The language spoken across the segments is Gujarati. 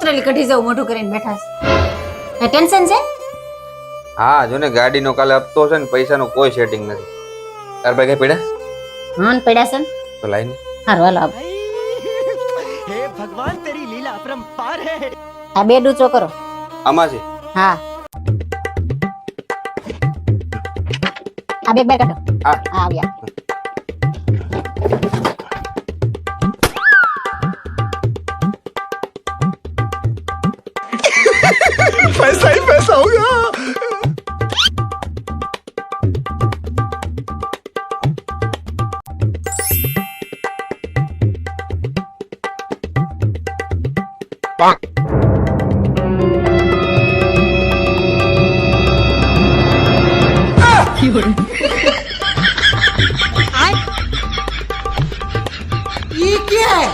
કોતરેલી કઢી જાવ મોઢું કરીને બેઠા છે ટેન્શન છે હા જો ને ગાડીનો કાલે હપ્તો છે ને પૈસાનો કોઈ સેટિંગ નથી. તાર પાસે કઈ પડ્યા? હા ને પડ્યા છે ને તો લાઈને. હારું હાલો આપ. हे भगवान तेरी लीला अपरंपार है. આ બે ડૂચો કરો. આમાં છે. હા આ બેગ બાર કાઢો. હા હા આવ્યા. पैसा ही पैसा होगा. ये क्या है?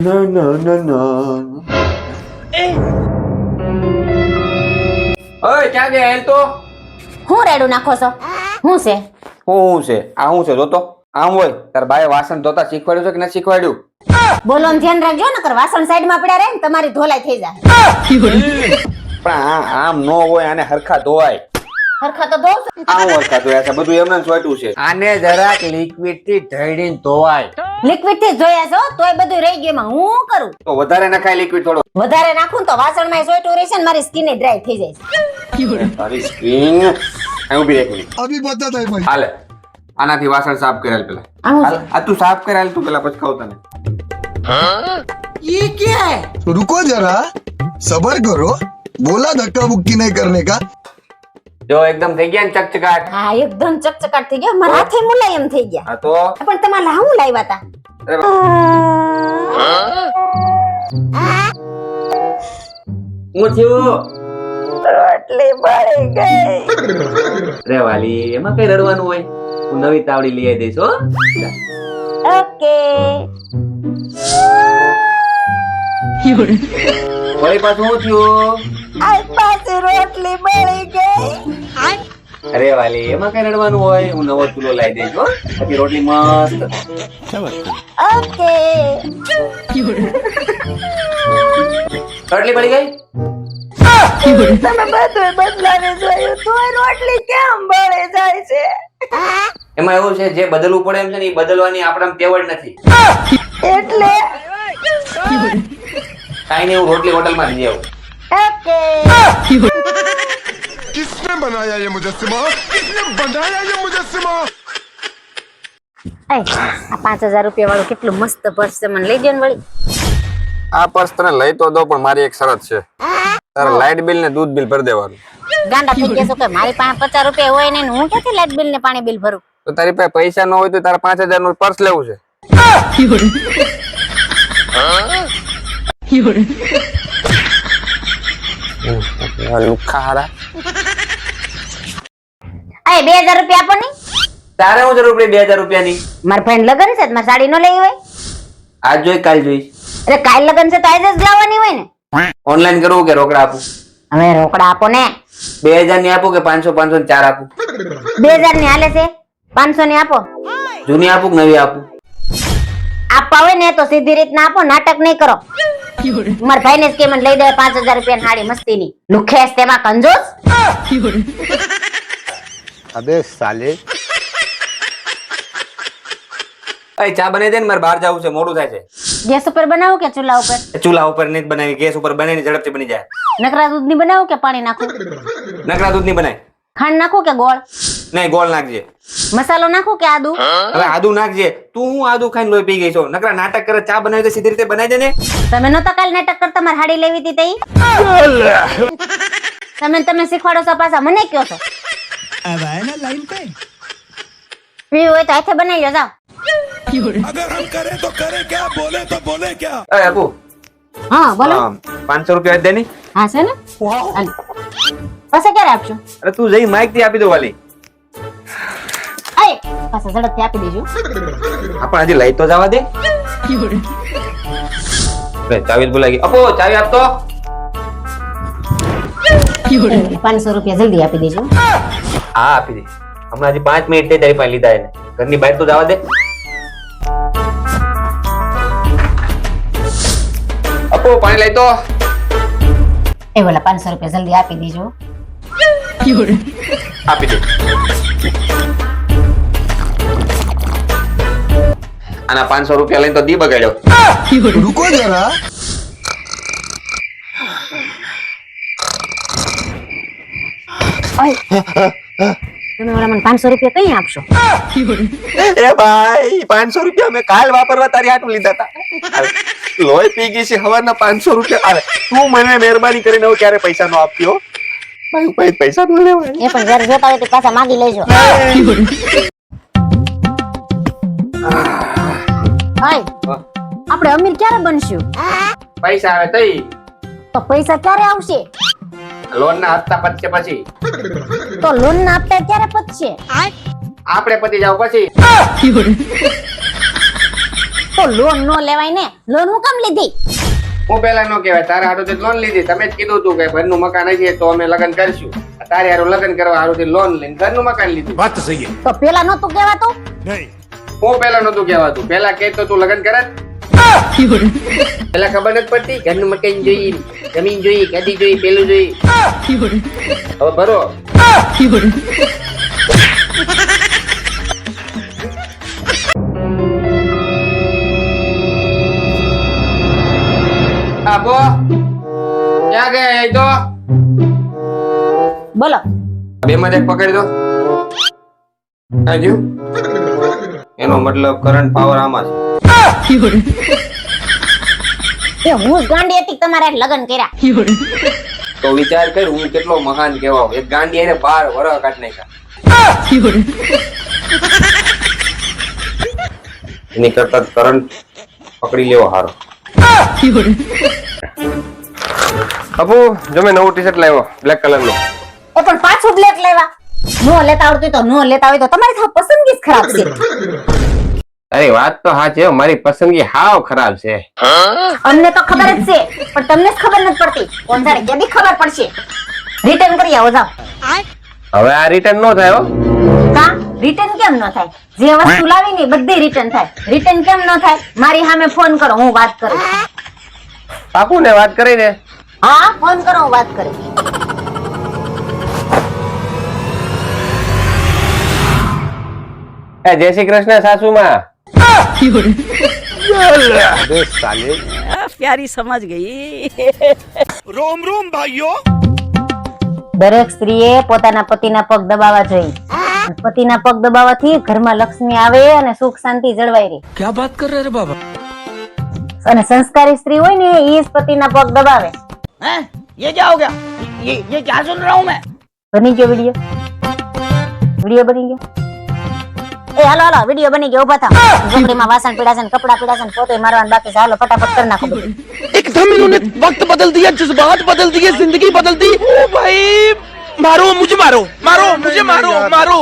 ના ના ના ના. ઓય ક્યાં ગયા હેલ તો? હું રેડું નાખો છો હું છે હું છે આ હું છે જોતો આમ હોય તાર બાએ વાસણ ધોતા શીખવાડ્યું છે કે ના શીખવાડ્યું? બોલો ને ધ્યાન રાખજો નકર વાસણ સાઈડ માં પડ્યા રહે ને તમારી ધોલાઈ થઈ જાય. પણ આમ નો હોય આને હરખા ધોવાય. હરખા તો ધોવ છો. આમ હરખા ધોયા છે બધું એમને સોટ્યું છે. આને જરાક લિક્વિડ થી ઢળીને ધોવાય. લિક્વિડ થી જ જોયા છો તોય બધું રહી ગયું એમાં હું શું કરું તો વધારે નખાય લિક્વિડ થોડો. વધારે નાખું ને તો વાસણ માં સોયટું રહેશે ને મારી સ્કિન ડ્રાય થઈ જાય. તારી સ્કિન અહીં ઊભી રહે એક મિનિટ. अभी बता दे भाई. હાલે આનાથી વાસણ સાફ કરેલ પેલા. આવું હાલ, આ તું સાફ કરેલ તું પેલા પછી ખાવ તને. ये क्या है? रुको जरा सबर करो. बोला धक्का मुक्की नहीं करने का. જો એકદમ થઈ ગયા ને ચકચકાટ. હા એકદમ ચકચકાટ થઈ ગયો મારા હાથે મુલાયમ થઈ ગયા. હા તો પણ તમારે લાવું લાવ્યા તા હું થયું રોટલી બળી ગઈ. રે વાલી એમાં કઈ રડવાનું હોય હું નવી તાવડી લઈ આવી દઈશ હો. ઓકે વળી પાછું હું થયું? આ પાછી રોટલી બળી ગઈ. અરે વાલી એમાં કઈ રડવાનું હોય હું નવો ચૂલો લાવી દઈશ હો. પછી રોટલી મસ્ત. ઓકે રોટલી બળી ગઈ? તમે બધું બદલાને જોયું તોય રોટલી કેમ બળે જાય છે? એમાં એવું છે જે બદલવું પડે એમ છે ને એ બદલવાની આપણામાં તેવડ નથી. એટલે કાઈ નહીં હું રોટલી હોટલમાં લઈ આવું. ઓકે किसने बनाया ये मुजस्सिमा? किसने बनाया ये मुजस्सिमा? આ 5000 રૂપિયા વાળું કેટલું મસ્ત પર્સ છે મને લઈ દે ને વળી. આ પર્સ તને લઈ તો દો પણ મારી એક શરત છે. તારા લાઇટ બિલ ને દૂધ બિલ ભરી દેવાનું. ગાંડા થઈ ગયા છો કે મારી પાસે 50 રૂપિયા હોય ને હું ક્યાંથી લાઈટ બિલ ને પાણી બિલ ભરું? તો તારી પાસે પૈસા ન હોય તો તારા 5000 નું પર્સ લેવું છે. લુખારા અય 2000 રૂપિયા આપો ને. તારે હું જરૂર પડી 2000 રૂપિયાની? મારા ફ્રેન્ડ લગન છે મારે સાડી નો લેવી હોય. આજ જોઈ કાલ જોઈશ. અરે કાલ લગન છે તો આજે જ લાવવાની હોય ને. ઓનલાઈન કરવું કે રોકડા આપું? હવે રોકડા આપો ને. 2000 ની આપું કે 500 500 ની 4 આપું? 2000 ની હાલે છે 500 ની આપો. જૂની આપું કે નવી આપું? આપવા હોય ને તો સીધી રીતના આપો નાટક નહીં કરો. મારા ભાઈ ને સ્કીમ લઈ દે 5000 રૂપિયા ની હાડી મસ્તી ની લુખેસ તેમાં કંજૂસ. અબે સાલે એ ચા બનાવી દે ને મારે બહાર જવું છે મોડું થાય છે. ગેસ ઉપર બનાવું કે ચૂલા ઉપર? ચૂલા ઉપર નહીં બનાવી ગેસ ઉપર બનાવીને ઝડપથી બની જાય. નકરા દૂધ ની બનાવું કે પાણી નાખું? નકરા દૂધ ની બનાય. ખાંડ નાખું કે ગોળ? નહીં ગોળ નાખજે. મસાલો નાખું કે આદુ? હવે આદુ નાખજે. તું હું આદુ ખાઈને લોહી પી ગઈ છો. નકરા નાટક કરે ચા બનાવી તો સીધી રીતે બનાવી દે ને. તમે નહોતા કાલ નાટક કરતા મારે હાડી લેવી હતી તઈ? તમે શીખવાડો છો પાછા મને કયો છો? अब आए ना लाइन पे. પીવું હોય તો હાથે બનાવી લો જાઓ. अगर हम करें तो करें क्या? बोले तो बोले क्या? એ આપુ હા બોલો. 500 રૂપિયા દે ની. હા છે ને હાલ. પાછા ક્યારે આપશો? અરે તું જઈ માઈક થી આપી દો વાલી. અય પાછા ઝડપથી આપી દેજો. આપણે હજી લઈ તો જવા દે. ચાવી જ ભૂલાઈ ગઈ. આપો ચાવી આપતો. 500 રૂપિયા જલ્દી આપી દેજો. હા આપી દે. હમણાં હજી 5 મિનિટ થઈ તારી પાસે લીધા એને. ઘરની બહાર તો જવા દે. અપો પાણી લઈ તો. એ બોલા 500 રૂપિયા જલ્દી આપી દેજો. આપી દે. આના 500 રૂપિયા લઈને તો દી બગાડ્યો. रुको जरा તમે ઓલા મને 500 રૂપિયા કઈ આપશો? એ ભાઈ 500 રૂપિયા મેં કાલ વાપરવા તારી હાટું લીધા હતા. લોહી પી ગઈ છે હવારના 500 રૂપિયા. અરે તું મને મહેરબાની કરીને હવે ક્યારે પૈસા નો આપ્યો. ભાઈ ભાઈ પૈસા નો લેવાય. એ પણ જયારે જોતા હોય તો પાછા માંગી લેજો. હાય આપણે અમીર ક્યારે બનશું? પૈસા આવે તઈ. તો પૈસા ક્યારે આવશે? લોન ના હપ્તા પતશે પછી. તો લોન ના હપ્તા ક્યારે પતશે? આપણે પતી જાવ પછી. તો લોન નો લેવાય ને. લોન હું કામ લીધી? હું પેલા નો કહેવાય તારા હારું લોન લીધી. તમે જ કીધું તું કે ઘરનું મકાન હશે તો અમે લગ્ન કરશું. તારે હારું લગ્ન કરવા હારું લોન લઈને ઘરનું મકાન લીધું. વાત સહી તો પેલા નતું કહેવાતું? નહીં હું પેલા નતું કહેવાતું. પેલા કહેતો તું લગ્ન કરત. પેલા ખબર નથી પડતી ઘરનું મકાન જોઈ, જમીન જોઈ, ગાડી જોઈ, પેલું જોઈ. હવે ભરો. આપો ક્યાં ગયા એ તો બોલો. બે માં એક પકડી દો. આ જો એનો મતલબ કરંટ પાવર આમાં છે. એ હું જ ગાંડી હતી કે તમારે લગ્ન કર્યા. તો વિચાર કર હું કેટલો મહાન કહેવાઉં. એક ગાંડી એને 12 વરહ કાઢ નાખ્યા. એની કરતા કરંટ પકડી લેવો હારો. અપુ જો મેં નવું ટી-શર્ટ લાવ્યો બ્લેક કલર નું. એ પણ પાછું બ્લેક લેવા. નો લેતા આવડતું તો નો લેતા હોય તો તમારી તો પસંદગી જ ખરાબ છે. અરે વાત તો સાચી છે. મારી પસંદગી હાવ ખરાબ છે. અમને તો ખબર જ છે પણ તમને જ ખબર નથી પડતી. કોણ જાણે કેદી ખબર પડશે. રિટર્ન કરી આવો જાવ. હવે આ રિટર્ન નો થાય હો. કા રિટર્ન કેમ ન થાય? જે વસ્તુ લાવી ને બધી રિટર્ન થાય. રિટર્ન કેમ ન થાય? મારી સામે ફોન કરો હું વાત કરું. પાકું ને વાત કરી ને. હા ફોન કરો હું વાત કરું. જય શ્રી કૃષ્ણ સાસુમાં. प्यारी समझ गई रोम रोम भाइयों દરેક સ્ત્રીએ પોતાના પતિના પગ દબાવવા જોઈએ. પતિના પગ દબાવવાથી ઘરમાં લક્ષ્મી આવે અને સુખ શાંતિ જળવાઈ રહે. क्या बात कर रहे हैं बाबा અને સંસ્કારી સ્ત્રી હોય ને એ જ પતિના પગ દબાવે. हैं? ये क्या हो गया? ये क्या सुन रहा हूँ मैं? બની ગયો વિડિયો. વિડિયો બની ગયો. એ હાલો હાલો વિડિયો બની ગયો. ઉભા થાઓ. ઝૂંપડીમાં વાસણ પીડા છે ને કપડા પીડા છે ને પોતે મારવાનું બાકી છે. હાલો ફટાફટ કરી નાખો બધું. एकदम इन्होंने वक्त बदल दिया जज्बात बदल दिए जिंदगी बदल दी ओ भाई मारो मुझे मारो मारो मुझे मारो मारो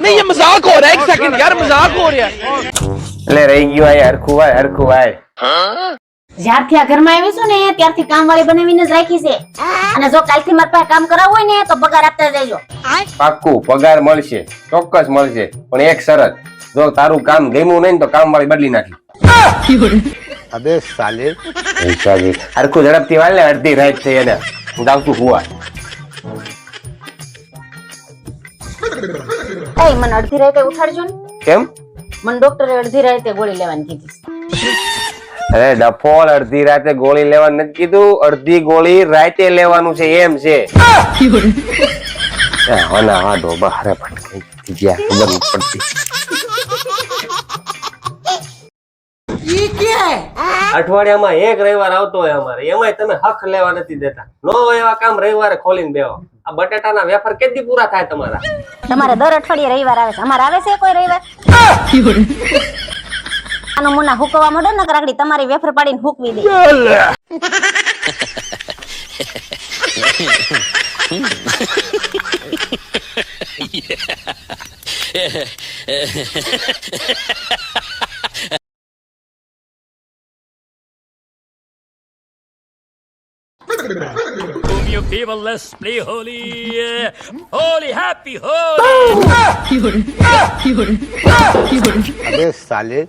नहीं ये मजाक हो रहा है एक सेकंड यार मजाक हो रहा है એટલે રહી ગયું આ હરખું વાય હરખું વાય. જ્યારથી આ ઘરમાં આવી છું ને ત્યારથી કામવાળી બનાવીને જ રાખી છે. અને જો કાલથી મારા પાસે કામ કરાવવું હોય ને તો પગાર આપતા જજો. પાક્કું પગાર મળશે ચોક્કસ મળશે પણ એક શરત. જો તારું કામ ગમ્યું નહીં ને તો કામ વાળી બદલી નાખી. अबे साले પૈસાજી હરખું ઝડપથી વાળ ને અડધી રાત થઈ એને હું જાઉં છું હુવા. એ મને અડધી રાતે ઉઠાડજો ને. કેમ? મને ડોક્ટરે અડધી રાતે ગોળી લેવાની કીધી છે. અરે ડફોલ અડધી રાતે ગોળી લેવાનું નથી કીધું. અડધી ગોળી રાતે લેવાનું છે એમ છે. હોના હા ડોબા હારે પટકી ગયા ખબર નથી પડતી. અઠવાડિયામાં એક રવિવાર આવતો હોય અમારે એમાંય તમે હક લેવા નથી દેતા. નો હોય એવા કામ રવિવારે ખોલીને બેહો. આ બટાટાના વેફર કેટલી પૂરા થાય તમારા? તમારે દર અઠવાડિયે રવિવાર આવે છે. અમારે આવે છે કોઈ રવિવાર? આનો મુના હુકવા માંડો ને કરાકડી તમારી વેફર પાડીને હુકવી દે. Whom you people, let's play holy. Holy, happy, holy. अबे साले